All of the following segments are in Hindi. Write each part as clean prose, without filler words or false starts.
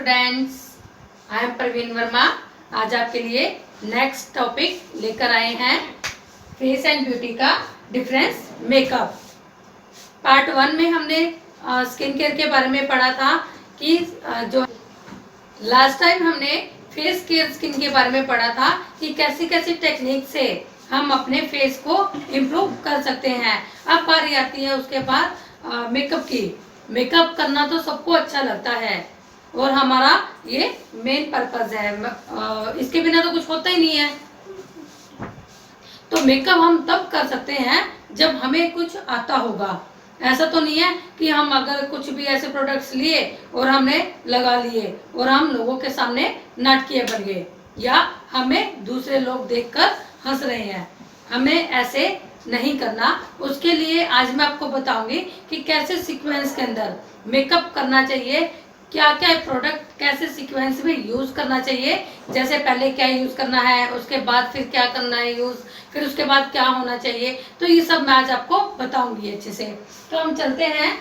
Students, I am Praveen Verma. आज आपके लिए नेक्स्ट टॉपिक लेकर आए हैं फेस एंड ब्यूटी का डिफरेंस मेकअप। पार्ट 1 में हमने स्किन केयर के बारे में पढ़ा था कि जो लास्ट टाइम हमने फेस केयर स्किन के बारे में पढ़ा था कि कैसी कैसी टेक्निक से हम अपने फेस को इम्प्रूव कर सकते हैं। अब बारी आती है उसके बाद मेकअप की। मेकअप करना तो सबको अच्छा लगता है और हमारा ये मेन पर्पस है। इसके बिना तो कुछ होता ही नहीं है। तो मेकअप हम तब कर सकते हैं जब हमें कुछ आता होगा। ऐसा तो नहीं है कि हम अगर कुछ भी ऐसे प्रोडक्ट्स लिए और हमने लगा लिए और हम लोगों के सामने नाटकीय बन गए या हमें दूसरे लोग देखकर हंस रहे हैं। हमें ऐसे नहीं करना। उसके लिए आज मैं आपको बताऊंगी कि कैसे सीक्वेंस के अंदर मेकअप करना चाहिए, क्या क्या प्रोडक्ट कैसे सीक्वेंस में यूज करना चाहिए। जैसे पहले क्या यूज करना है, उसके बाद फिर क्या करना है यूज, फिर उसके बाद क्या होना चाहिए। तो ये सब मैं आज आपको बताऊंगी अच्छे से। तो हम चलते हैं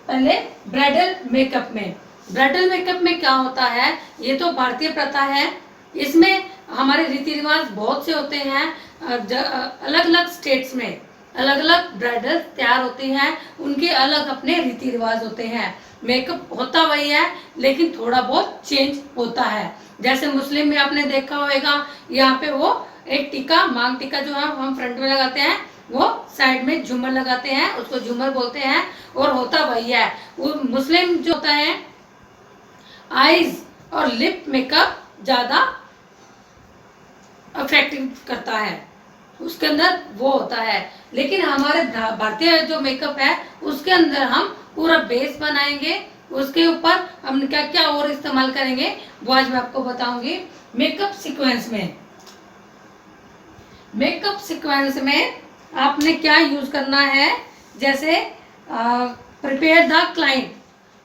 पहले ब्राइडल मेकअप में। ब्राइडल मेकअप में क्या होता है, ये तो भारतीय प्रथा है। इसमें हमारे रीति रिवाज बहुत से होते हैं। अलग अलग स्टेट्स में अलग अलग ब्राइडल तैयार होती हैं, उनके अलग अपने रीति रिवाज होते हैं। मेकअप होता वही है लेकिन थोड़ा बहुत चेंज होता है। जैसे मुस्लिम में आपने देखा होगा, यहाँ पे वो एक टीका, मांग टीका जो है हम फ्रंट में लगाते हैं, वो साइड में झूमर लगाते हैं, उसको झूमर बोलते हैं। और होता वही है। वो मुस्लिम जो होता है आईज और लिप मेकअप ज्यादा अफेक्टिव करता है, उसके अंदर वो होता है। लेकिन हमारे भारतीय जो मेकअप है उसके अंदर हम पूरा बेस बनाएंगे, उसके ऊपर हम क्या क्या और इस्तेमाल करेंगे वो आज मैं आपको बताऊंगी। मेकअप सीक्वेंस में आपने क्या यूज करना है। जैसे प्रिपेयर द क्लाइंट।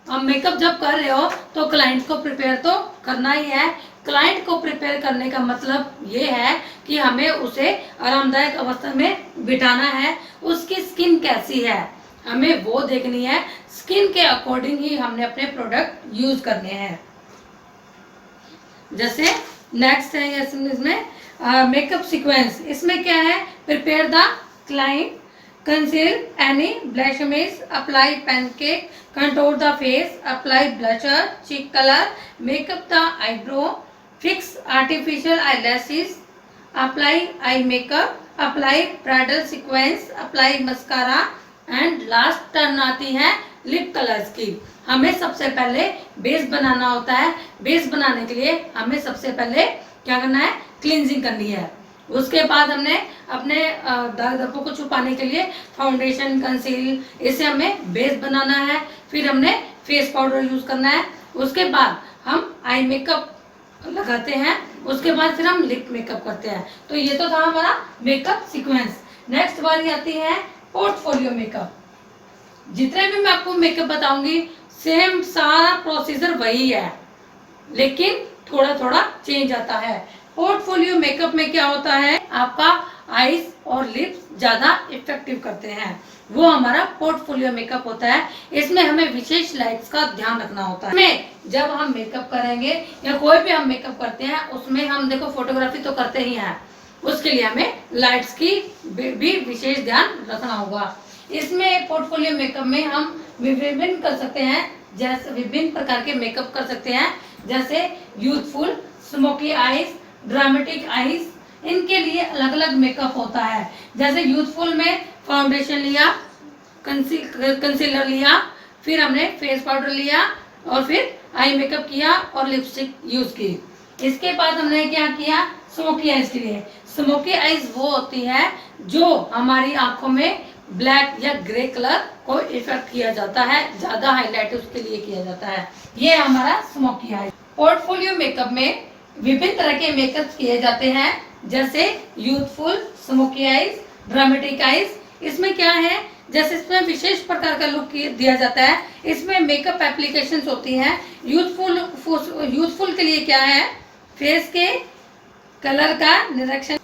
अब मेकअप जब कर रहे हो तो क्लाइंट को प्रिपेयर तो करना ही है। क्लाइंट को प्रिपेयर करने का मतलब ये है कि हमें उसे आरामदायक अवस्था में बिठाना है। उसकी स्किन कैसी है हमें वो देखनी है। स्किन के अकॉर्डिंग ही हमने अपने प्रोडक्ट यूज करने हैं। जैसे नेक्स्ट है इसमें मेकअप सीक्वेंस। इसमें क्या है, prepare the client, conceal any blemishes, apply pancake, contour the face, apply blusher, cheek color, make up the eyebrow, fix artificial eyelashes, apply eye makeup, apply bridal sequence, apply mascara and last turn आती है लिप कलर्स की। हमें सबसे पहले बेस बनाना होता है। बेस बनाने के लिए हमें सबसे पहले क्या करना है, क्लींजिंग करनी है। उसके बाद हमने अपने दाग धब्बों को छुपाने के लिए फाउंडेशन, कंसील, इसे हमें बेस बनाना है। फिर हमने फेस पाउडर यूज करना है। उसके बाद हम आई मेकअप लगाते हैं। उसके बाद फिर हम लिप मेकअप करते हैं। तो ये तो था हमारा मेकअप सीक्वेंस। नेक्स्ट बारी आती है पोर्टफोलियो मेकअप। जितने भी मैं आपको मेकअप बताऊंगी सेम सारा प्रोसीजर वही है लेकिन थोड़ा थोड़ा चेंज आता है। पोर्टफोलियो मेकअप में क्या होता है, आपका आईज और लिप्स ज्यादा इफेक्टिव करते हैं, वो हमारा पोर्टफोलियो मेकअप होता है। इसमें हमें विशेष लाइट्स का ध्यान रखना होता है। जब हम मेकअप करेंगे या कोई भी हम मेकअप करते हैं उसमें हम देखो फोटोग्राफी तो करते ही हैं, उसके लिए हमें लाइट्स की भी विशेष ध्यान रखना होगा। इसमें पोर्टफोलियो मेकअप में हम विभिन्न कर सकते हैं, जैसे विभिन्न प्रकार के मेकअप कर सकते हैं। जैसे youthful, smoky eyes, dramatic eyes, इनके लिए अलग अलग मेकअप होता है। जैसे यूथफुल में फाउंडेशन लिया, कंसीलर लिया, फिर हमने फेस पाउडर लिया और फिर आई मेकअप किया और लिपस्टिक यूज की। इसके बाद हमने क्या किया, स्मोकी आईज के लिए। स्मोकी आईज वो होती है जो हमारी आंखों में ब्लैक या ग्रे कलर को इफेक्ट किया जाता है, ज्यादा हाईलाइट उसके लिए किया जाता है। ये हमारा स्मोकी आईज। पोर्टफोलियो मेकअप में विभिन्न तरह के मेकअप किए जाते हैं, जैसे youthful, smoky eyes, dramatic eyes. इसमें क्या है, जैसे इसमें विशेष प्रकार का लुक दिया जाता है। इसमें मेकअप एप्लीकेशंस होती हैं। यूथफुल के लिए क्या है, फेस के कलर का निरीक्षण।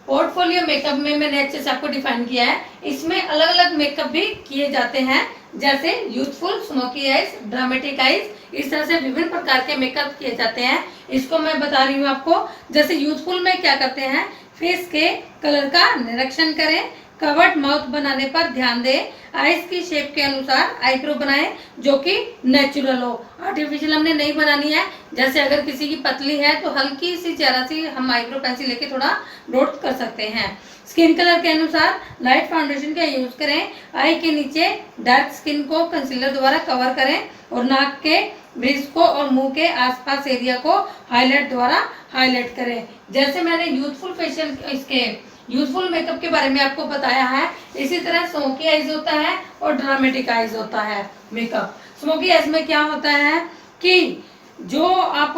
पोर्टफोलियो मेकअप में मैंने अच्छे से आपको डिफाइन किया है। इसमें अलग अलग मेकअप भी किए जाते हैं। जैसे youthful, smoky eyes, dramatic eyes, इस तरह से विभिन्न प्रकार के मेकअप किए जाते हैं। इसको मैं बता रही हूँ आपको। जैसे यूथफुल में क्या करते हैं, फेस के कलर का निरीक्षण करें, कवर्ड माउथ बनाने पर ध्यान दें, आइज की शेप के अनुसार आईब्रो बनाएं जो कि नेचुरल हो, आर्टिफिशियल हमने नहीं बनानी है। जैसे अगर किसी की पतली है तो हल्की सी जरा सी हम आईब्रो पेंसिल लेके थोड़ा डॉट कर सकते हैं। स्किन कलर के अनुसार लाइट फाउंडेशन का यूज करें, आई के नीचे डार्क स्किन को कंसीलर द्वारा कवर करें और नाक के ब्रिज को और मुंह के आसपास एरिया को हाईलाइट द्वारा हाईलाइट करें। जैसे मैंने यूथफुल फेशियल इसके यूथफुल मेकअप के बारे में आपको बताया है, इसी तरह स्मोकी आइज होता है और ड्रामेटिक आइज होता है मेकअप। स्मोकी आइज में क्या होता है कि जो आप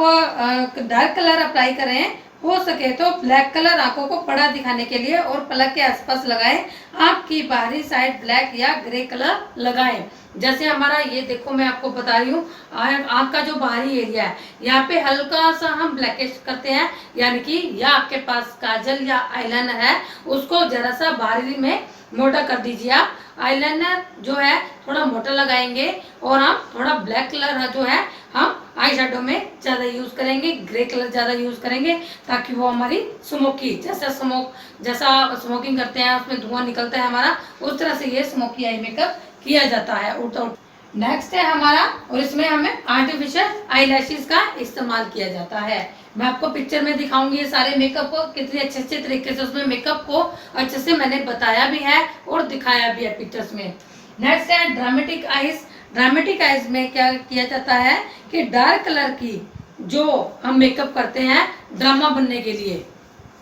डार्क कलर अप्लाई करें, हो सके तो ब्लैक कलर आंखों को बड़ा दिखाने के लिए और पलक के आसपास लगाएं। आंख की बाहरी साइड ब्लैक या ग्रे कलर लगाएं। जैसे हमारा ये देखो, मैं आपको बता रही हूँ, आंख का जो बाहरी एरिया है यहाँ पे हल्का सा हम ब्लैकिश करते हैं, यानी कि या आपके पास काजल या आईलाइनर है उसको जरा सा बाहरी में मोटा कर दीजिए। आप आईलाइनर जो है थोड़ा मोटा लगाएंगे और हम थोड़ा ब्लैक कलर जो है हम आई शेडो में ज्यादा यूज करेंगे, ग्रे कलर ज्यादा यूज करेंगे ताकि वो हमारी स्मोकी जैसा स्मोकिंग करते हैं उसमें धुआं निकलता है हमारा, उस तरह से ये स्मोकी आई मेकअप किया जाता है। नेक्स्ट है हमारा, और इसमें हमें आर्टिफिशियल आईलैशेस का इस्तेमाल किया जाता है। मैं आपको पिक्चर में दिखाऊंगी ये सारे मेकअप को कितने अच्छे तरीके से उसमें मेकअप को अच्छे से मैंने बताया भी है और दिखाया भी है पिक्चर्स में। नेक्स्ट है ड्रामेटिक आइज। ड्रामेटिक आइज में क्या किया जाता है कि डार्क कलर की जो हम मेकअप करते हैं ड्रामा बनने के लिए,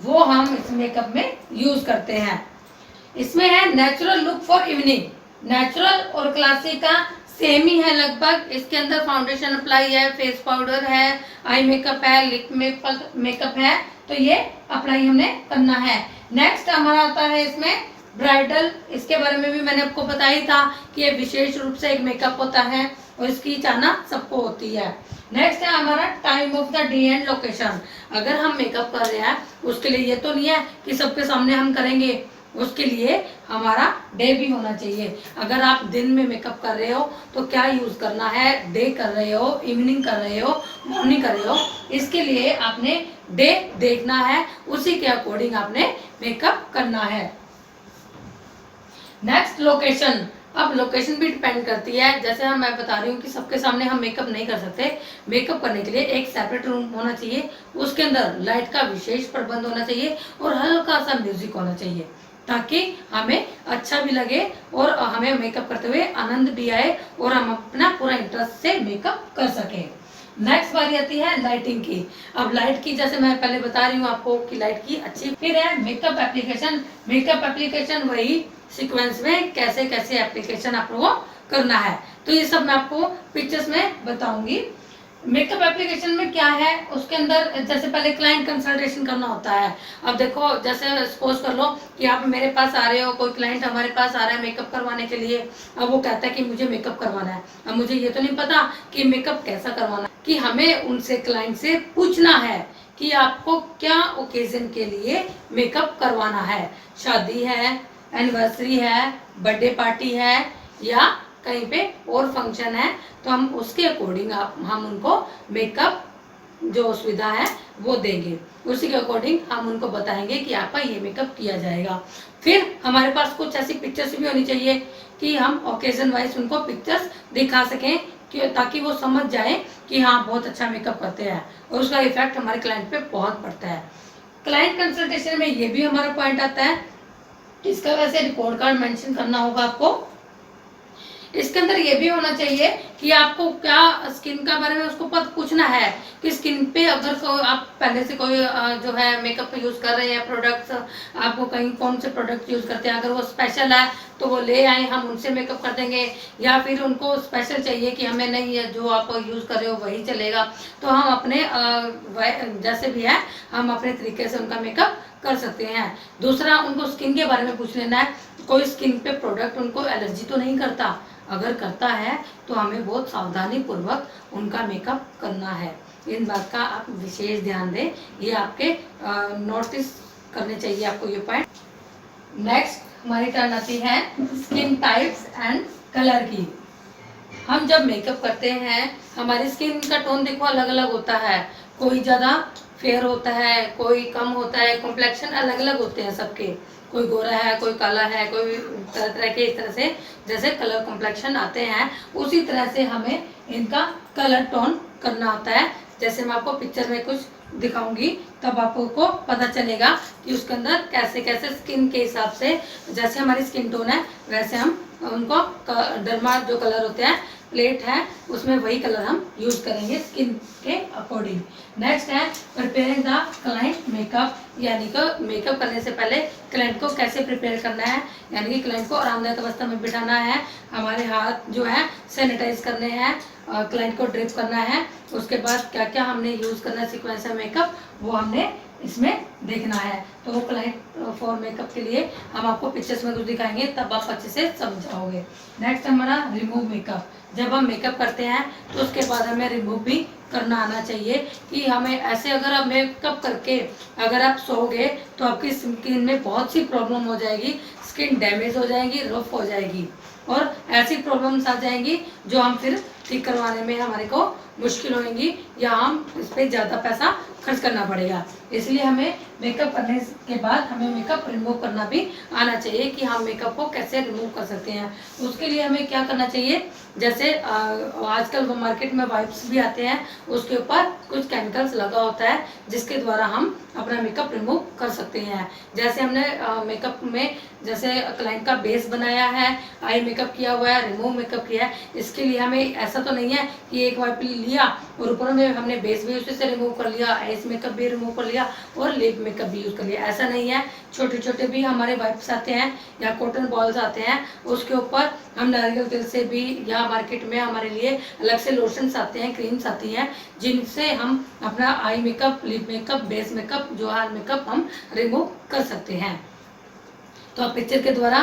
वो हम इस मेकअप में यूज करते हैं। इसमें है natural look for evening. Natural और क्लासिक का सेम ही है लगभग। इसके अंदर फाउंडेशन अप्लाई है, फेस पाउडर है, आई मेकअप है, लिप मेकअप है, तो ये अप्लाई हमने करना है। नेक्स्ट हमारा आता है इसमें ब्राइडल। इसके बारे में भी मैंने आपको बताया था कि ये विशेष रूप से एक मेकअप होता है और इसकी चाहना सबको होती है। नेक्स्ट है हमारा time of the day and location. अगर हम मेकअप कर रहे हैं उसके लिए ये तो नहीं है कि सबके सामने हम करेंगे, उसके लिए हमारा डे भी होना चाहिए। अगर आप दिन में मेकअप कर रहे हो तो क्या यूज करना है, डे कर रहे हो, इवनिंग कर रहे हो, मॉर्निंग कर रहे हो, इसके लिए आपने डे देखना है, उसी के अकॉर्डिंग आपने मेकअप करना है। Next location. अब लोकेशन भी डिपेंड करती है। जैसे मैं बता रही हूँ कि सबके सामने हम मेकअप नहीं कर सकते। मेकअप करने के लिए एक सेपरेट रूम होना चाहिए, उसके अंदर लाइट का विशेष प्रबंध होना चाहिए और हल्का सा म्यूजिक होना चाहिए ताकि हमें अच्छा भी लगे और हमें मेकअप करते हुए आनंद भी आए और हम अपना पूरा इंटरेस्ट से मेकअप कर सकें। नेक्स्ट बारी आती है लाइटिंग की। अब लाइट की जैसे मैं पहले बता रही हूँ आपको कि लाइट की अच्छी। फिर है मेकअप एप्लीकेशन। मेकअप एप्लीकेशन वही सीक्वेंस में कैसे कैसे एप्लीकेशन आपको करना है, तो ये सब मैं आपको पिक्चर्स में बताऊंगी। मेकअप एप्लीकेशन में क्या है, उसके अंदर जैसे पहले क्लाइंट कंसल्टेशन करना होता है। अब देखो, जैसे सपोज कर लो कि आप मेरे पास आ रहे हो, कोई क्लाइंट हमारे पास आ रहा है मेकअप करवाने के लिए। अब वो कहता है कि मुझे मेकअप करवाना है। अब मुझे ये तो नहीं पता कि मेकअप कैसा करवाना है, कि हमें उनसे क्लाइंट से पूछना है कि आपको क्या ओकेजन के लिए मेकअप करवाना है। शादी है, एनिवर्सरी है, बर्थडे पार्टी है या कहीं पे और फंक्शन है, तो हम उसके अकॉर्डिंग हम उनको मेकअप जो सुविधा है वो देंगे। उसी के अकॉर्डिंग हम उनको बताएंगे कि आपका ये मेकअप किया जाएगा। फिर हमारे पास कुछ ऐसी पिक्चर्स भी होनी चाहिए कि हम ओकेजन वाइज उनको पिक्चर्स दिखा सकें कि ताकि वो समझ जाए कि हाँ बहुत अच्छा मेकअप करते हैं और उसका इफेक्ट हमारे क्लाइंट पे बहुत पड़ता है। क्लाइंट कंसल्टेशन में ये भी हमारा पॉइंट आता है, इसका वैसे रिपोर्ट कार्ड मेंशन करना होगा आपको। इसके अंदर ये भी होना चाहिए कि आपको क्या स्किन का बारे में उसको पूछना है कि स्किन पे अगर आप पहले से कोई जो है मेकअप यूज कर रहे हैं प्रोडक्ट्स, आपको कहीं कौन से प्रोडक्ट यूज करते हैं, अगर वो स्पेशल है तो वो ले आए, हम उनसे मेकअप कर देंगे। या फिर उनको स्पेशल चाहिए कि हमें नहीं है जो आप यूज कर रहे हो वही चलेगा, तो हम अपने जैसे भी है हम अपने तरीके से उनका मेकअप कर सकते हैं। दूसरा, उनको स्किन के बारे में पूछ लेना है, कोई स्किन पे प्रोडक्ट उनको एलर्जी तो नहीं करता। अगर करता है तो हमें बहुत सावधानी पूर्वक उनका मेकअप करना है। इन बात का आप विशेष ध्यान दें, ये आपके नोटिस करने चाहिए आपको ये पॉइंट। नेक्स्ट हमारी टर्न आती है स्किन टाइप्स एंड कलर की। हम जब मेकअप करते हैं हमारी स्किन का टोन देखो अलग अलग होता है, कोई ज़्यादा फेयर होता है, कोई कम होता है, कॉम्प्लेक्शन अलग अलग होते हैं सबके, कोई गोरा है, कोई काला है, कोई तरह तरह के, इस तरह से जैसे कलर कॉम्प्लेक्शन आते हैं उसी तरह से हमें इनका कलर टोन करना होता है। जैसे मैं आपको पिक्चर में कुछ दिखाऊंगी तब आपको पता चलेगा कि उसके अंदर कैसे कैसे स्किन के हिसाब से, जैसे हमारी स्किन टोन है वैसे हम उनको डर्मा जो कलर होते हैं प्लेट है उसमें वही कलर हम यूज करेंगे स्किन के अकॉर्डिंग। नेक्स्ट है प्रिपेयरिंग द क्लाइंट मेकअप, यानी कि मेकअप करने से पहले क्लाइंट को कैसे प्रिपेयर करना है, यानी कि क्लाइंट को आरामदायक अवस्था में बिठाना है, हमारे हाथ जो है सैनिटाइज करने हैं, क्लाइंट को ड्रिप करना है, उसके बाद क्या क्या हमने यूज़ करना है सीक्वेंस है मेकअप वो हमने इसमें देखना है। तो क्लाइंट फॉर मेकअप के लिए हम आपको पिक्चर्स में कुछ दिखाएंगे तब आप अच्छे से समझ जाओगे। नेक्स्ट हमारा रिमूव मेकअप, जब हम मेकअप करते हैं तो उसके बाद हमें रिमूव भी करना आना चाहिए कि हमें ऐसे अगर आप मेकअप करके अगर आप सोओगे तो आपकी स्किन में बहुत सी प्रॉब्लम हो जाएगी, स्किन डैमेज हो जाएगी, रफ हो जाएगी और ऐसी प्रॉब्लम्स आ जाएंगी जो हम फिर ठीक करवाने में हमारे को मुश्किल होगी या हम इस पर ज़्यादा पैसा खर्च करना पड़ेगा। इसलिए हमें मेकअप करने के बाद हमें मेकअप रिमूव करना भी आना चाहिए कि हम मेकअप को कैसे रिमूव कर सकते हैं। उसके लिए हमें क्या करना चाहिए, जैसे आजकल मार्केट में वाइप्स भी आते हैं उसके ऊपर कुछ केमिकल्स लगा होता है जिसके द्वारा हम अपना मेकअप रिमूव कर सकते हैं। जैसे हमने मेकअप में जैसे क्लाइंट का बेस बनाया है, आई मेकअप किया हुआ है, रिमूव मेकअप किया है, इसके लिए हमें ऐसा तो नहीं है कि एक वाइप लिया और ऊपर में हमने बेस भी उसी से रिमूव कर लिया, आईज मेकअप भी रिमूव कर लिया और लिप मेकअप भी यूज़ कर लिया, ऐसा नहीं है। छोटे छोटे भी हमारे वाइप्स आते हैं या कॉटन बॉल्स आते हैं, उसके ऊपर हम नारियल तेल से भी या मार्केट में हमारे लिए अलग से लोशंस आते हैं, क्रीम्स आती हैं जिनसे हम अपना eye makeup, lip makeup, base makeup, जो हार मेकअप हम रिमूव कर सकते हैं। तो आप पिक्चर के द्वारा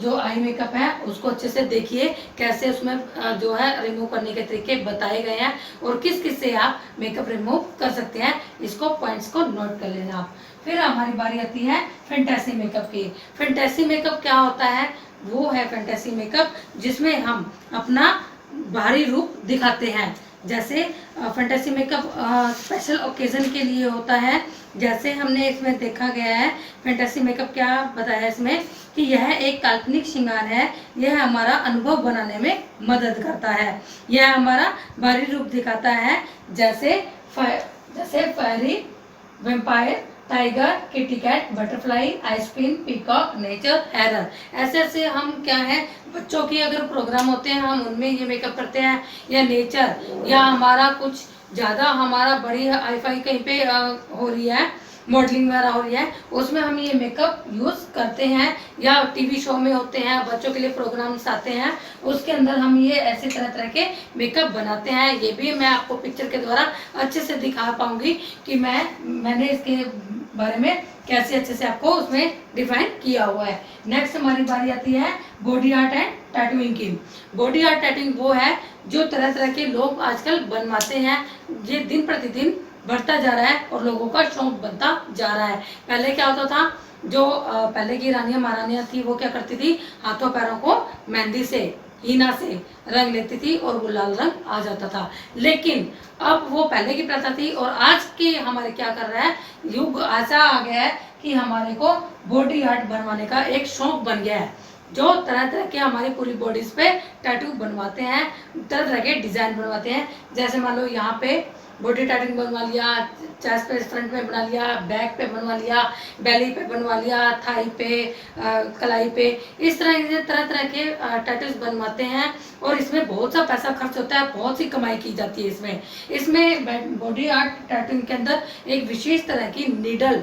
जो आई मेकअप है उसको अच्छे से देखिए कैसे उसमें जो है रिमूव करने के तरीके बताए गए हैं और किस किस से आप मेकअप रिमूव कर सकते हैं, इसको पॉइंट्स को नोट कर लेना आप। फिर हमारी बारी आती है फैंटेसी मेकअप की। फैंटेसी मेकअप क्या होता है, वो है फैंटेसी मेकअप जिसमें हम अपना बाहरी रूप दिखाते हैं। जैसे फैंटेसी मेकअप स्पेशल ओकेजन के लिए होता है, जैसे हमने इसमें देखा गया है फैंटेसी मेकअप क्या बताया इसमें कि यह एक काल्पनिक श्रृंगार है, यह हमारा अनुभव बनाने में मदद करता है, यह हमारा बाहरी रूप दिखाता है जैसे fairy, vampire, tiger, kitty cat, butterfly, ice cream, peacock, nature, horror, ऐसे ऐसे हम क्या है बच्चों की अगर प्रोग्राम होते हैं हम उनमें ये मेकअप करते हैं, या नेचर या हमारा कुछ ज़्यादा हमारा बड़ी हाई फाई कहीं पे हो रही है, मॉडलिंग वगैरह हो रही है, उसमें हम ये मेकअप यूज़ करते हैं, या टीवी शो में होते हैं बच्चों के लिए प्रोग्राम्स आते हैं उसके अंदर हम ये ऐसे तरह तरह के मेकअप बनाते हैं। ये भी मैं आपको पिक्चर के द्वारा अच्छे से दिखा पाऊंगी कि मैंने इसके बारे में कैसे अच्छे से आपको उसमें डिफाइन किया हुआ है। नेक्स्ट हमारी बारी आती है बॉडी आर्ट एंड टैटूइंग की। बॉडी आर्ट टैटूइंग वो है जो तरह तरह के लोग आजकल बनवाते हैं, ये दिन प्रतिदिन बढ़ता जा रहा है और लोगों का शौक बनता जा रहा है। पहले क्या होता था, जो पहले की रानियां महारानियां थी वो क्या करती थी, हाथों पैरों को मेहंदी से, हीना से रंग लेती थी और वो लाल रंग आ जाता था। लेकिन अब वो पहले की प्रथा थी और आज के हमारे क्या कर रहा है, युग ऐसा आ गया है कि हमारे को बॉडी आर्ट बनवाने का एक शौक बन गया है, जो तरह तरह के हमारी पूरी बॉडीज पे टैटू बनवाते हैं, तरह तरह के डिजाइन बनवाते हैं। जैसे मान लो यहाँ पे बॉडी टैटू बनवा लिया, चेस्ट पे फ्रंट में बना लिया, बैक पे बनवा लिया, बेली पे बनवा लिया, थाई पे, कलाई पे, इस तरह से तरह तरह के टैटूज बनवाते हैं और इसमें बहुत सा पैसा खर्च होता है, बहुत सी कमाई की जाती है इसमें बॉडी आर्ट टैटू के अंदर एक विशेष तरह की नीडल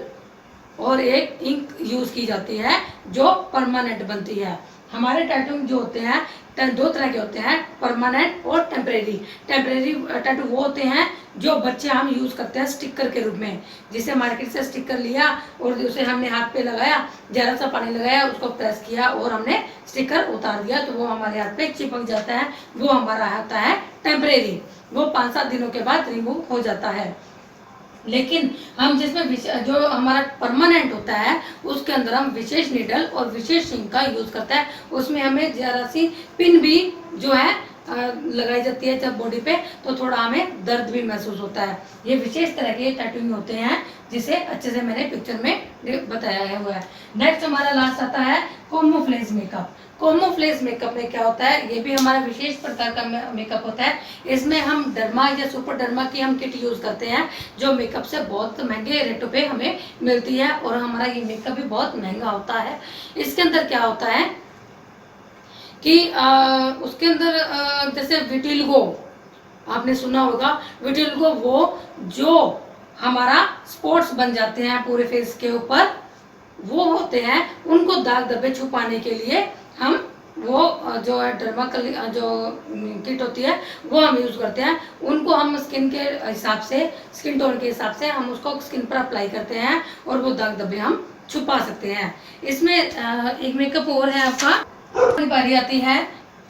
और एक इंक यूज की जाती है जो परमानेंट बनती है। हमारे टैटू जो होते हैं दो तरह के होते हैं, परमानेंट और टेम्परेरी। टेम्परेरी टैटू वो होते हैं जो बच्चे हम यूज करते हैं स्टिकर के रूप में, जिसे मार्केट से स्टिकर लिया और उसे हमने हाथ पे लगाया, जरा सा पानी लगाया, उसको प्रेस किया और हमने स्टिकर उतार दिया तो वो हमारे हाथ पे चिपक जाता है, वो हमारा होता है टेम्परेरी। वो 5-7 दिनों के बाद रिमूव हो जाता है। लेकिन हम जिसमें जो हमारा परमानेंट होता है उसके अंदर हम विशेष नीडल और विशेष इंक का यूज करते हैं, उसमें हमें जरा सी पिन भी जो है लगाई जाती है जब बॉडी पे, तो थोड़ा हमें दर्द भी महसूस होता है। ये विशेष तरह के टैटूइंग होते हैं जिसे अच्छे से मैंने पिक्चर में बताया हुआ है। नेक्स्ट हमारा लास्ट आता है कैमोफ्लेज मेकअप। कैमोफ्लेज मेकअप में क्या होता है, ये भी हमारा विशेष प्रकार का मेकअप होता है। इसमें हम डर्मा या सुपर डर्मा की हम किट यूज करते हैं, जो मेकअप से बहुत महंगे रेटों पे हमें मिलती है, और हमारा ये मेकअप भी बहुत महंगा होता है। इसके अंदर क्या होता है कि उसके अंदर जैसे विटिलिगो आपने सुना होगा, विटिलिगो वो जो हमारा स्पॉट्स बन जाते हैं पूरे फेस के ऊपर, वो होते हैं, उनको दाग धब्बे छुपाने के लिए हम वो जो डर्मा जो किट होती है वो हम यूज़ करते हैं। उनको हम स्किन के हिसाब से, स्किन टोन के हिसाब से हम उसको स्किन पर अप्लाई करते हैं और वो दाग धब्बे हम छुपा सकते हैं। इसमें एक मेकअप और है आपका, हमारी बारी आती है,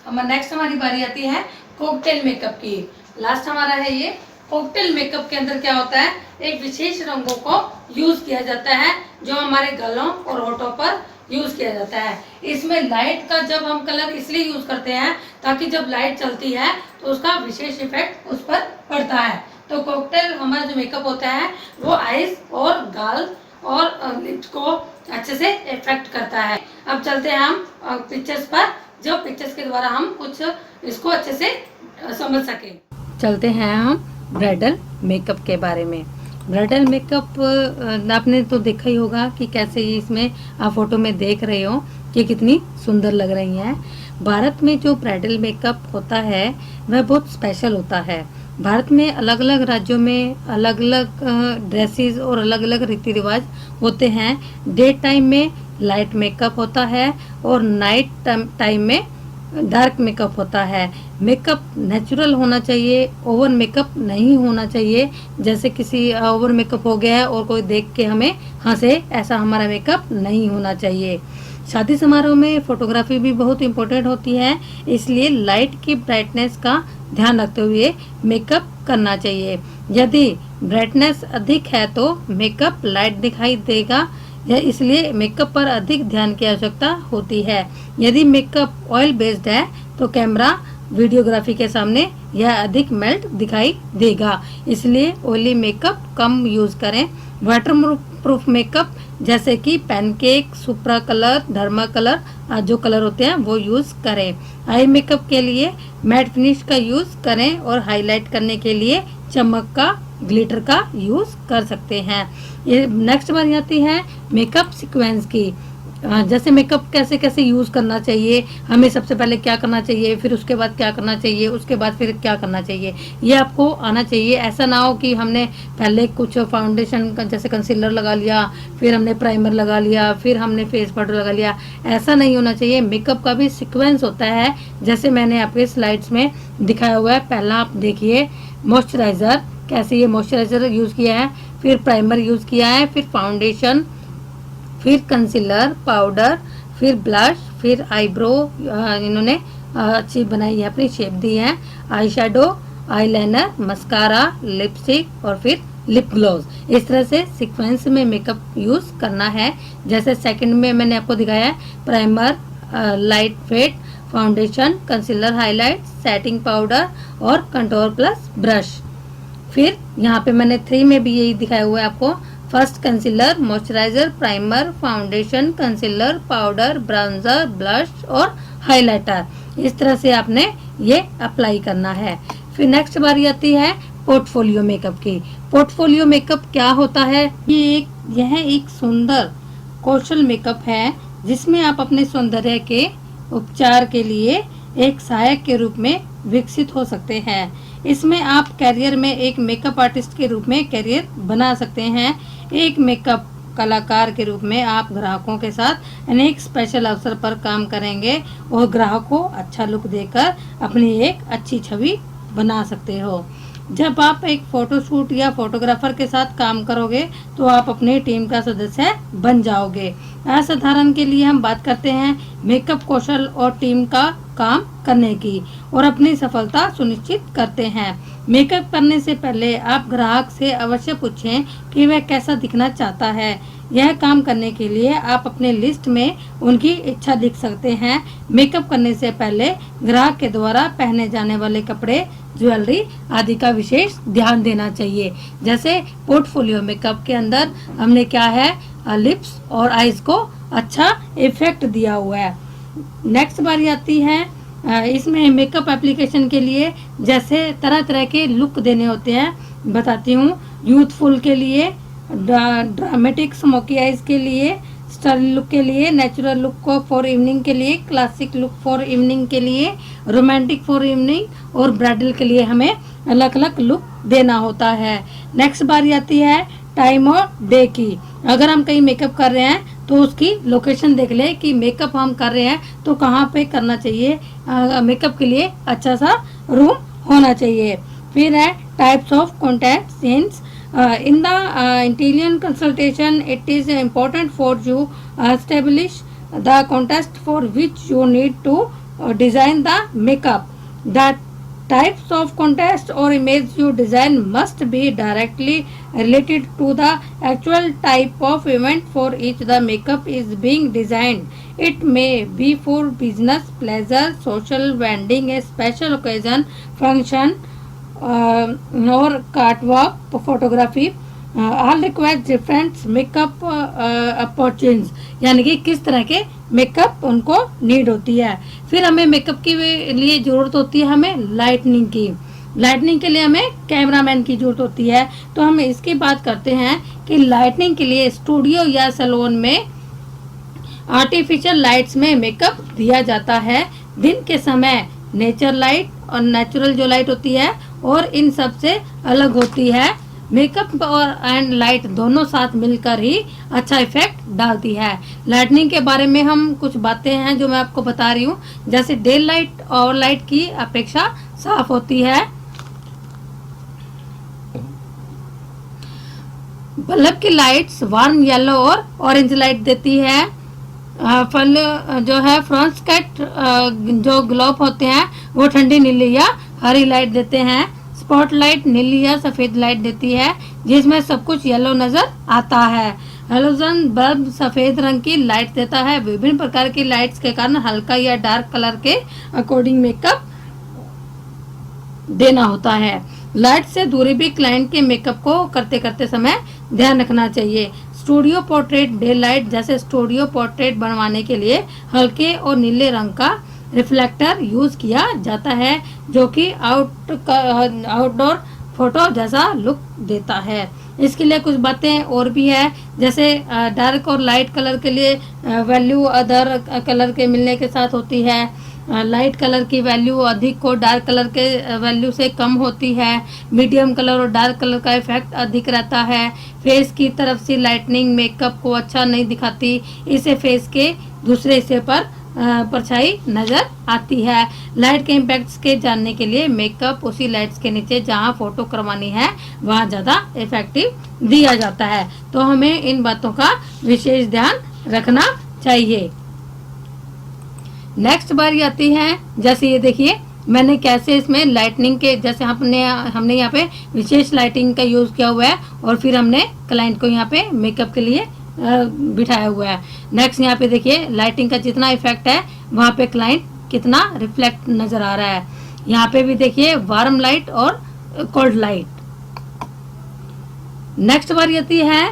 नेक्स्ट हमारी बारी आती है कॉकटेल मेकअप की। लास्ट हमारा है ये कॉकटेल मेकअप। के अंदर क्या होता है, एक विशेष रंगों को यूज किया जाता है जो हमारे गलों और होठों पर यूज किया जाता है। इसमें लाइट का जब हम कलर इसलिए यूज करते हैं ताकि जब लाइट चलती है तो उसका विशेष इफेक्ट उस पर पड़ता है। तो कॉकटेल हमारा जो मेकअप होता है वो आईज और गाल और लिप्स को अच्छे से इफेक्ट करता है। अब चलते हैं हम पिक्चर्स पर, जो पिक्चर्स के द्वारा हम कुछ इसको अच्छे से समझ सके। चलते हैं हम ब्राइडल मेकअप के बारे में। ब्राइडल मेकअप आपने तो देखा ही होगा कि कैसे ये इसमें आप फोटो में देख रहे हो कि कितनी सुंदर लग रही हैं। भारत में जो ब्राइडल मेकअप होता है वह बहुत स्पेशल होता है। भारत में अलग अलग राज्यों में अलग अलग ड्रेसेस और अलग अलग रीति रिवाज होते हैं। डे टाइम में लाइट मेकअप होता है और नाइट टाइम में डार्क मेकअप होता है। मेकअप नेचुरल होना चाहिए, ओवर मेकअप नहीं होना चाहिए। जैसे किसी ओवर मेकअप हो गया है और कोई देख के हमें हंसे, ऐसा हमारा मेकअप नहीं होना चाहिए। शादी समारोह में फोटोग्राफी भी बहुत इम्पोर्टेंट होती है, इसलिए लाइट की ब्राइटनेस का ध्यान रखते हुए मेकअप करना चाहिए। यदि ब्राइटनेस अधिक है तो मेकअप लाइट दिखाई देगा, इसलिए मेकअप पर अधिक ध्यान की आवश्यकता होती है। यदि मेकअप ऑयल बेस्ड है तो कैमरा वीडियोग्राफी के सामने यह अधिक मेल्ट दिखाई देगा, इसलिए ऑयली मेकअप कम यूज करें। वाटर प्रूफ मेकअप जैसे कि पैनकेक, सुप्रा कलर, डर्मा कलर जो कलर होते हैं वो यूज करें। आई मेकअप के लिए मैट फिनिश का यूज करें और हाईलाइट करने के लिए चमक का, ग्लिटर का यूज कर सकते हैं। ये नेक्स्ट बारी आती है मेकअप सीक्वेंस की। जैसे मेकअप कैसे कैसे यूज करना चाहिए, हमें सबसे पहले क्या करना चाहिए, फिर उसके बाद क्या करना चाहिए, उसके बाद फिर क्या करना चाहिए, ये आपको आना चाहिए। ऐसा ना हो कि हमने पहले कुछ फाउंडेशन का जैसे कंसीलर लगा लिया, फिर हमने प्राइमर लगा लिया, फिर हमने फेस पाउडर लगा लिया, ऐसा नहीं होना चाहिए। मेकअप का भी सीक्वेंस होता है, जैसे मैंने आपके स्लाइड्स में दिखाया हुआ है। पहला आप देखिए मॉइस्चराइजर, कैसे ये मॉइस्चराइजर यूज किया है, फिर प्राइमर यूज किया है, फिर फाउंडेशन, फिर कंसीलर, पाउडर, फिर ब्लश, फिर आईब्रो इन्होंने अच्छी बनाई है, अपनी शेप दी है, eye shadow, eyeliner, mascara, lipstick और फिर लिप ग्लोज। इस तरह से सीक्वेंस में मेकअप यूज करना है। जैसे सेकंड में मैंने आपको दिखाया है primer, light fade, foundation, concealer, highlight, setting powder और कंटूर प्लस ब्रश। फिर यहाँ पे मैंने 3 में भी यही दिखाया हुआ है आपको, first concealer, moisturiser, primer, foundation, concealer, powder, bronzer, blush और हाइलाइटर। इस तरह से आपने ये अप्लाई करना है। फिर नेक्स्ट बारी आती है पोर्टफोलियो मेकअप की। पोर्टफोलियो मेकअप क्या होता है, यह एक सुंदर कौशल मेकअप है जिसमें आप अपने सौंदर्य के उपचार के लिए एक सहायक के रूप में विकसित हो सकते हैं। इसमें आप करियर में एक मेकअप आर्टिस्ट के रूप में करियर बना सकते हैं। एक मेकअप कलाकार के रूप में आप ग्राहकों के साथ अनेक स्पेशल अवसर पर काम करेंगे और ग्राहक को अच्छा लुक देकर अपनी एक अच्छी छवि बना सकते हो। जब आप एक फोटोशूट या फोटोग्राफर के साथ काम करोगे तो आप अपनी टीम का सदस्य बन जाओगे। असाधारण के लिए हम बात करते हैं मेकअप कौशल और टीम का काम करने की और अपनी सफलता सुनिश्चित करते हैं। मेकअप करने से पहले आप ग्राहक से अवश्य पूछें कि वह कैसा दिखना चाहता है। यह काम करने के लिए आप अपने लिस्ट में उनकी इच्छा लिख सकते हैं। मेकअप करने से पहले ग्राहक के द्वारा पहने जाने वाले कपड़े, ज्वेलरी आदि का विशेष ध्यान देना चाहिए। जैसे पोर्टफोलियो मेकअप के अंदर हमने क्या है, लिप्स और आईज को अच्छा इफेक्ट दिया हुआ है। नेक्स्ट बारी आती है इसमें मेकअप एप्लीकेशन के लिए जैसे तरह तरह के लुक देने होते हैं, बताती हूँ। यूथफुल के लिए, ड्रामेटिक स्मोकी आइज के लिए, स्टाइल लुक के लिए, नेचुरल लुक को फॉर इवनिंग के लिए, क्लासिक लुक फॉर इवनिंग के लिए, रोमांटिक फॉर इवनिंग और ब्राइडल के लिए हमें अलग अलग लुक देना होता है। नेक्स्ट बारी आती है टाइम और डे की। अगर हम कहीं मेकअप कर रहे हैं तो उसकी लोकेशन देख ले कि मेकअप हम कर रहे हैं तो कहाँ पे करना चाहिए। मेकअप के लिए अच्छा सा रूम होना चाहिए। फिर है types of contact sense. In the interior consultation, it is important for you establish the context for which you need to design the makeup. The types of context or image you design must be directly related to the actual type of event for which the makeup is being designed. It may be for business, pleasure, social, wedding, a special occasion, function, और catwalk, photography. All required different makeup opportunities, यानी कि किस तरह के मेकअप उनको नीड होती है। फिर हमें मेकअप के लिए ज़रूरत होती है हमें लाइटनिंग की। लाइटनिंग के लिए हमें कैमरामैन की ज़रूरत होती है। तो हम इसकी बात करते हैं कि लाइटनिंग के लिए स्टूडियो या सैलून में आर्टिफिशियल लाइट्स में मेकअप दिया जाता है। दिन के समय नेचर लाइट और नेचुरल जो लाइट होती है और इन सब से अलग होती है। मेकअप और एंड लाइट दोनों साथ मिलकर ही अच्छा इफेक्ट डालती है। लाइटनिंग के बारे में हम कुछ बातें हैं जो मैं आपको बता रही हूँ। जैसे डे लाइट और लाइट की अपेक्षा साफ होती है। बल्ब की लाइट्स वार्म येलो और ऑरेंज लाइट देती है। फल जो है फ्रॉन्स कट जो ग्लोब होते हैं वो ठंडी नीली या हरी लाइट देते हैं। स्पॉटलाइट नीली या सफ़ेद लाइट देती है जिसमें सब कुछ येलो नज़र आता है। हेलोजन बल्ब सफ़ेद रंग की लाइट देता है। विभिन्न प्रकार की लाइट्स के कारण हल्का या डार्क कलर के अकॉर्डिंग मेकअप देना होता है। लाइट से दूरी भी क्लाइंट के मेकअप को करते करते समय ध्यान रखना चाहिए। स्टूडियो पोर्ट्रेट डे लाइट, जैसे स्टूडियो पोर्ट्रेट बनवाने के लिए हल्के और नीले रंग का रिफ्लेक्टर यूज किया जाता है जो कि आउटडोर फोटो जैसा लुक देता है। इसके लिए कुछ बातें और भी है, जैसे डार्क और लाइट कलर के लिए वैल्यू अदर कलर के मिलने के साथ होती है। लाइट कलर की वैल्यू अधिक और डार्क कलर के वैल्यू से कम होती है। मीडियम कलर और डार्क कलर का इफेक्ट अधिक रहता है। फेस की तरफ से लाइटनिंग मेकअप को अच्छा नहीं दिखाती, इससे फेस के दूसरे हिस्से पर परछाई नज़र आती है। लाइट के इम्पैक्ट्स के जानने के लिए मेकअप उसी लाइट्स के नीचे जहां फोटो करवानी है वहां ज़्यादा इफेक्टिव दिया जाता है। तो हमें इन बातों का विशेष ध्यान रखना चाहिए। नेक्स्ट बारी आती है, जैसे ये देखिए मैंने कैसे इसमें लाइटनिंग के, जैसे हमने यहाँ पे विशेष लाइटिंग का यूज़ किया हुआ है और फिर हमने क्लाइंट को यहाँ पे मेकअप के लिए बिठाया हुआ है। नेक्स्ट यहाँ पे देखिए लाइटिंग का जितना इफेक्ट है वहाँ पे क्लाइंट कितना रिफ्लेक्ट नज़र आ रहा है। यहाँ पे भी देखिए वार्म लाइट और कोल्ड लाइट। नेक्स्ट बारी आती है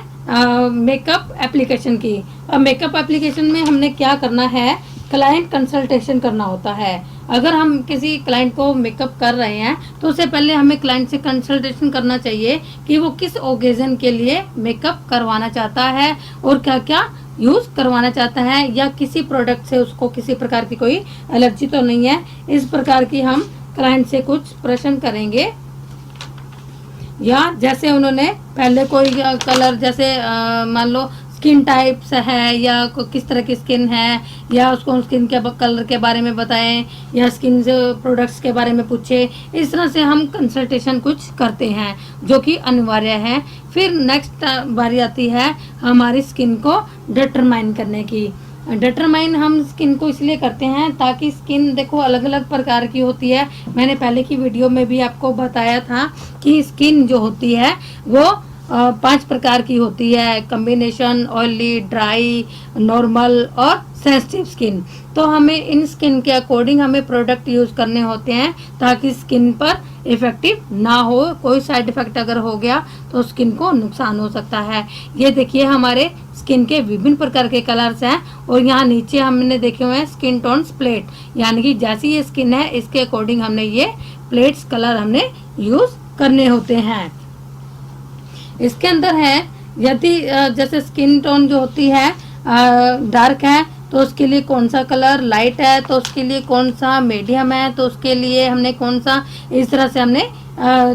मेकअप एप्लीकेशन की। अब मेकअप एप्लीकेशन में हमने क्या करना है, क्लाइंट कंसल्टेशन करना होता है। अगर हम किसी क्लाइंट को मेकअप कर रहे हैं तो उससे पहले हमें क्लाइंट से कंसल्टेशन करना चाहिए कि वो किस ओकेजन के लिए मेकअप करवाना चाहता है और क्या क्या यूज़ करवाना चाहता है, या किसी प्रोडक्ट से उसको किसी प्रकार की कोई एलर्जी तो नहीं है। इस प्रकार की हम क्लाइंट से कुछ प्रश्न करेंगे। या जैसे उन्होंने पहले कोई कलर, जैसे मान लो स्किन टाइप्स है या किस तरह की स्किन है, या उसको स्किन के कलर के बारे में बताएं या स्किन प्रोडक्ट्स के बारे में पूछे। इस तरह से हम कंसल्टेशन कुछ करते हैं जो कि अनिवार्य है। फिर नेक्स्ट बारी आती है हमारी स्किन को डिटरमाइन करने की। डिटरमाइन हम स्किन को इसलिए करते हैं ताकि स्किन देखो अलग अलग प्रकार की होती है। मैंने पहले की वीडियो में भी आपको बताया था कि स्किन जो होती है वो 5 प्रकार की होती है, कॉम्बिनेशन, ऑयली, ड्राई, नॉर्मल और सेंसिटिव स्किन। तो हमें इन स्किन के अकॉर्डिंग हमें प्रोडक्ट यूज़ करने होते हैं ताकि स्किन पर इफेक्टिव ना हो। कोई साइड इफेक्ट अगर हो गया तो स्किन को नुकसान हो सकता है। ये देखिए हमारे स्किन के विभिन्न प्रकार के कलर्स हैं और यहाँ नीचे हमने देखे हुए हैं स्किन टोन्स प्लेट, यानी कि जैसी ये स्किन है इसके अकॉर्डिंग हमने ये प्लेट्स कलर हमने यूज़ करने होते हैं। इसके अंदर है यदि जैसे स्किन टोन जो होती है डार्क है तो उसके लिए कौन सा कलर, लाइट है तो उसके लिए कौन सा, मीडियम है तो उसके लिए हमने कौन सा, इस तरह से हमने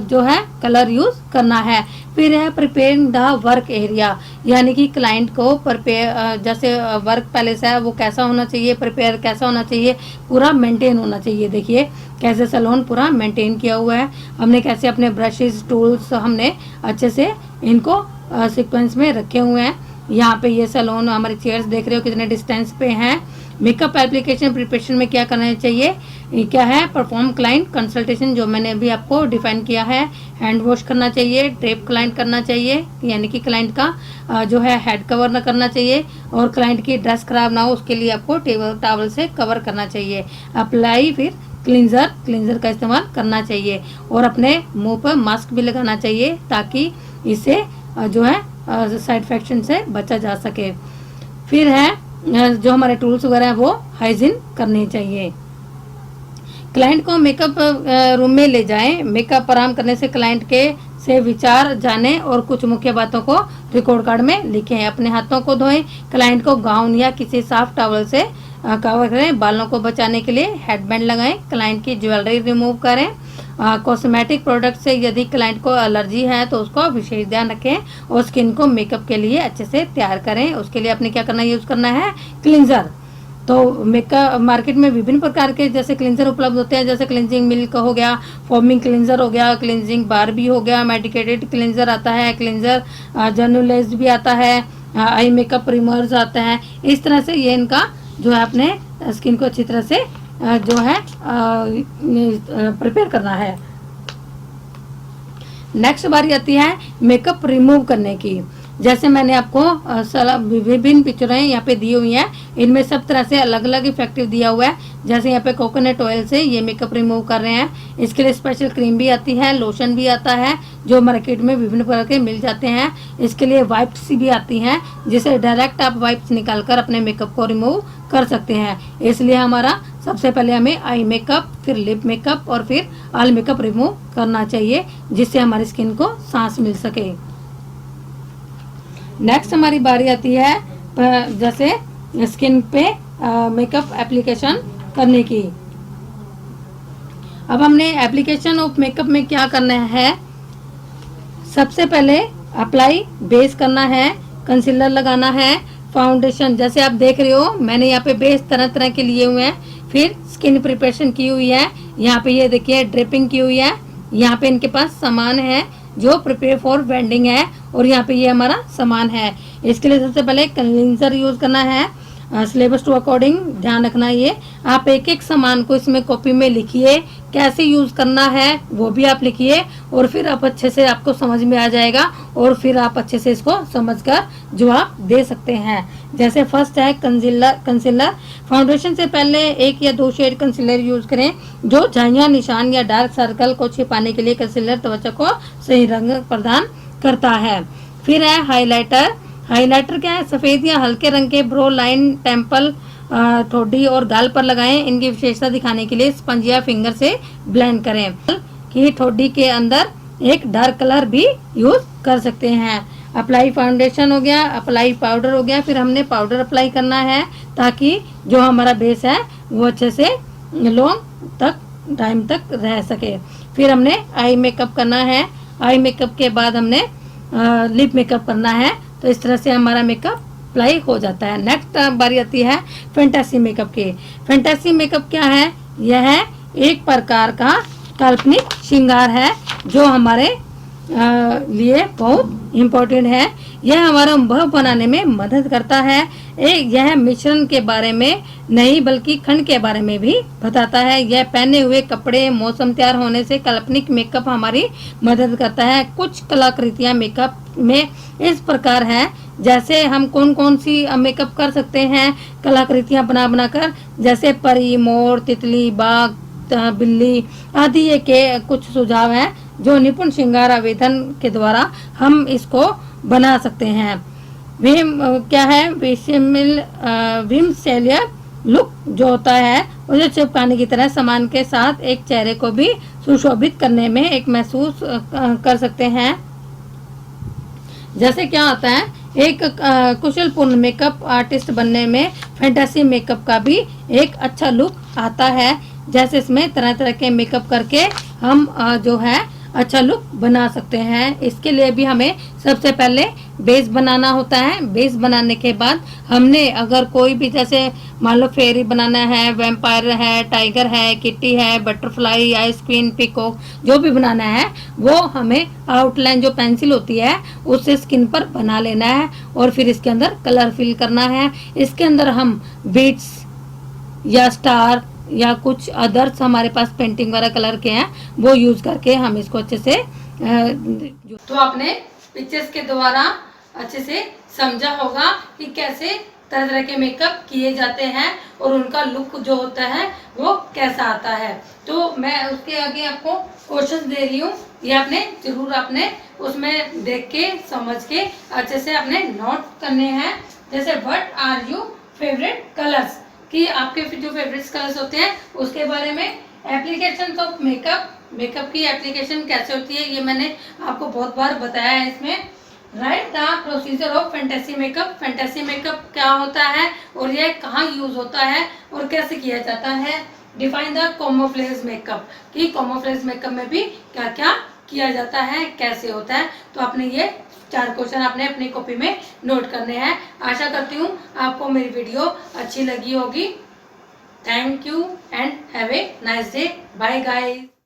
जो है कलर यूज़ करना है। फिर है प्रिपेयरिंग द वर्क एरिया, यानी कि क्लाइंट को प्रिपेयर जैसे वर्क पैलेस है वो कैसा होना चाहिए, प्रिपेयर कैसा होना चाहिए, पूरा मेंटेन होना चाहिए। देखिए कैसे सैलून पूरा मेंटेन किया हुआ है, हमने कैसे अपने ब्रशेस टूल्स हमने अच्छे से इनको सीक्वेंस में रखे हुए हैं। यहाँ पे ये सैलून हमारे चेयर्स देख रहे हो कितने डिस्टेंस पे हैं। मेकअप एप्लीकेशन प्रिपरेशन में क्या करना चाहिए, क्या है परफॉर्म क्लाइंट कंसल्टेशन जो मैंने अभी आपको डिफाइन किया है। हैंड वॉश करना चाहिए, ड्रेप क्लाइंट करना चाहिए, यानी कि क्लाइंट का जो है हेड कवर ना करना चाहिए और क्लाइंट की ड्रेस खराब ना हो उसके लिए आपको टॉवल से कवर करना चाहिए। अप्लाई फिर क्लींजर का इस्तेमाल करना चाहिए और अपने मुंह पर मास्क भी लगाना चाहिए ताकि इससे जो है साइड इफेक्शन से बचा जा सके। फिर है जो हमारे टूल्स वगैरह हैं वो हाइजीन करने चाहिए। क्लाइंट को मेकअप रूम में ले जाएं। मेकअप आराम करने से क्लाइंट के से विचार जाने और कुछ मुख्य बातों को रिकॉर्ड कार्ड में लिखें। अपने हाथों को धोएं, क्लाइंट को गाउन या किसी साफ टॉवल से कवर करें, बालों को बचाने के लिए हेडबैंड लगाएं, क्लाइंट की ज्वेलरी रिमूव करें। कॉस्मेटिक प्रोडक्ट से यदि क्लाइंट को एलर्जी है तो उसको विशेष ध्यान रखें और स्किन को मेकअप के लिए अच्छे से तैयार करें। उसके लिए आपने क्या करना यूज़ करना है क्लींजर। तो मेकअप मार्केट में विभिन्न प्रकार के जैसे क्लींजर उपलब्ध होते हैं, जैसे क्लींजिंग मिल्क हो गया, फोमिंग क्लींजर हो गया, क्लींजिंग बार भी हो गया, मेडिकेटेड क्लींजर आता है, क्लींजर जर्नुलाइज्ड भी आता है, आई मेकअप रिमूवर्स आता है। इस तरह से ये इनका जो है अपने स्किन को अच्छी तरह से जो है प्रिपेयर करना है। नेक्स्ट बारी आती है मेकअप रिमूव करने की। जैसे मैंने आपको विभिन्न पिक्चरें यहाँ पे दी हुई हैं, इनमें सब तरह से अलग अलग इफेक्टिव दिया हुआ है। जैसे यहाँ पे कोकोनट ऑयल से ये मेकअप रिमूव कर रहे हैं, इसके लिए स्पेशल क्रीम भी आती है, लोशन भी आता है जो मार्केट में विभिन्न प्रकार के मिल जाते हैं। इसके लिए वाइप्स भी आती हैं जिसे डायरेक्ट आप वाइप्स निकाल कर अपने मेकअप को रिमूव कर सकते हैं। इसलिए हमारा सबसे पहले हमें आई मेकअप, फिर लिप मेकअप और फिर ऑल मेकअप रिमूव करना चाहिए जिससे हमारी स्किन को सांस मिल सके। नेक्स्ट हमारी बारी आती है जैसे स्किन पे मेकअप एप्लीकेशन करने की। अब हमने एप्लीकेशन ऑफ मेकअप में क्या करना है, सबसे पहले अप्लाई बेस करना है, कंसीलर लगाना है, फाउंडेशन जैसे आप देख रहे हो मैंने यहाँ पे बेस तरह तरह के लिए हुए हैं। फिर स्किन प्रिपरेशन की हुई है, यहाँ पे ये देखिए ड्रिपिंग की हुई है, यहाँ पे इनके पास सामान है जो प्रिपेयर फॉर वेंडिंग है और यहाँ पे ये हमारा सामान है। इसके लिए सबसे पहले क्लींजर यूज़ करना है, सिलेबस टू अकॉर्डिंग ध्यान रखना है। ये आप एक एक सामान को इसमें कॉपी में लिखिए, कैसे यूज़ करना है वो भी आप लिखिए और फिर आप अच्छे से आपको समझ में आ जाएगा और फिर आप अच्छे से इसको समझकर जवाब दे सकते हैं। जैसे फर्स्ट है कंसीलर। फाउंडेशन से पहले 1 या 2 शेड कंसीलर यूज़ करें जो झाइयाँ, निशान या डार्क सर्कल को छिपाने के लिए कंसीलर त्वचा को सही रंग प्रदान करता है। फिर है हाइलाइटर क्या है, सफ़ेद या हल्के रंग के ब्रो लाइन, टेम्पल, ठोडी और गाल पर लगाएं। इनकी विशेषता दिखाने के लिए स्पंज या फिंगर से ब्लेंड करें कि ठोडी के अंदर एक डार्क कलर भी यूज कर सकते हैं। अप्लाई फाउंडेशन हो गया, अप्लाई पाउडर हो गया। फिर हमने पाउडर अप्लाई करना है ताकि जो हमारा बेस है वो अच्छे से लॉन्ग तक टाइम तक रह सके। फिर हमने आई मेकअप करना है, आई मेकअप के बाद हमने लिप मेकअप करना है। तो इस तरह से हमारा मेकअप अप्लाई हो जाता है। नेक्स्ट बारी आती है फैंटेसी मेकअप की। फैंटेसी मेकअप क्या है, यह है एक प्रकार का काल्पनिक श्रृंगार है जो हमारे लिए बहुत इम्पोर्टेंट है। यह हमारा अनुभव बनाने में मदद करता है। यह मिश्रण के बारे में नहीं बल्कि खंड के बारे में भी बताता है। यह पहने हुए कपड़े, मौसम तैयार होने से काल्पनिक मेकअप हमारी मदद करता है। कुछ कलाकृतियां मेकअप में इस प्रकार हैं, जैसे हम कौन कौन सी मेकअप कर सकते हैं कलाकृतियां बना बनाकर, जैसे परी, मोर, तितली, बाघ, बिल्ली आदि ये के कुछ सुझाव हैं जो निपुण श्रृंगार आवेदन के द्वारा हम इसको बना सकते हैं। क्या है विमसेलियर लुक जो होता है उसे चिपकाने की तरह सामान के साथ एक चेहरे को भी सुशोभित करने में एक महसूस कर सकते हैं। जैसे क्या होता है, एक कुशल पूर्ण मेकअप आर्टिस्ट बनने में फैंटेसी मेकअप का भी एक अच्छा लुक आता है। जैसे इसमें तरह तरह के मेकअप करके हम जो है अच्छा लुक बना सकते हैं। इसके लिए भी हमें सबसे पहले बेस बनाना होता है। बेस बनाने के बाद हमने अगर कोई भी, जैसे मान लो फेरी बनाना है, वैम्पायर है, टाइगर है, किट्टी है, बटरफ्लाई, आइस क्वीन, पीकॉक, जो भी बनाना है वो हमें आउटलाइन जो पेंसिल होती है उससे स्किन पर बना लेना है और फिर इसके अंदर कलर फिल करना है। इसके अंदर हम बीट्स या स्टार या कुछ अदर्स हमारे पास पेंटिंग वाला कलर के हैं वो यूज करके हम इसको अच्छे से तो आपने पिक्चर्स के द्वारा अच्छे से समझा होगा कि कैसे तरह तरह के मेकअप किए जाते हैं और उनका लुक जो होता है वो कैसा आता है। तो मैं उसके आगे आपको क्वेश्चन दे रही हूँ, ये आपने जरूर आपने उसमें देख के समझ के अच्छे से आपने नोट करने हैं। जैसे what are you favourite colours, कि आपके जो फेवरेट कलर्स होते हैं उसके बारे में। एप्लीकेशन ऑफ मेकअप, मेकअप की एप्लीकेशन कैसे होती है ये मैंने आपको बहुत बार बताया है इसमें। Right the procedure of fantasy makeup, fantasy makeup क्या होता है और ये कहाँ यूज होता है और कैसे किया जाता है। डिफाइन द कैमोफ्लेज मेकअप, कि कैमोफ्लेज मेकअप में भी क्या क्या किया जाता है, कैसे होता है। तो आपने ये 4 क्वेश्चन आपने अपनी कॉपी में नोट करने हैं। आशा करती हूँ आपको मेरी वीडियो अच्छी लगी होगी। Thank you and have a nice day. Bye guys.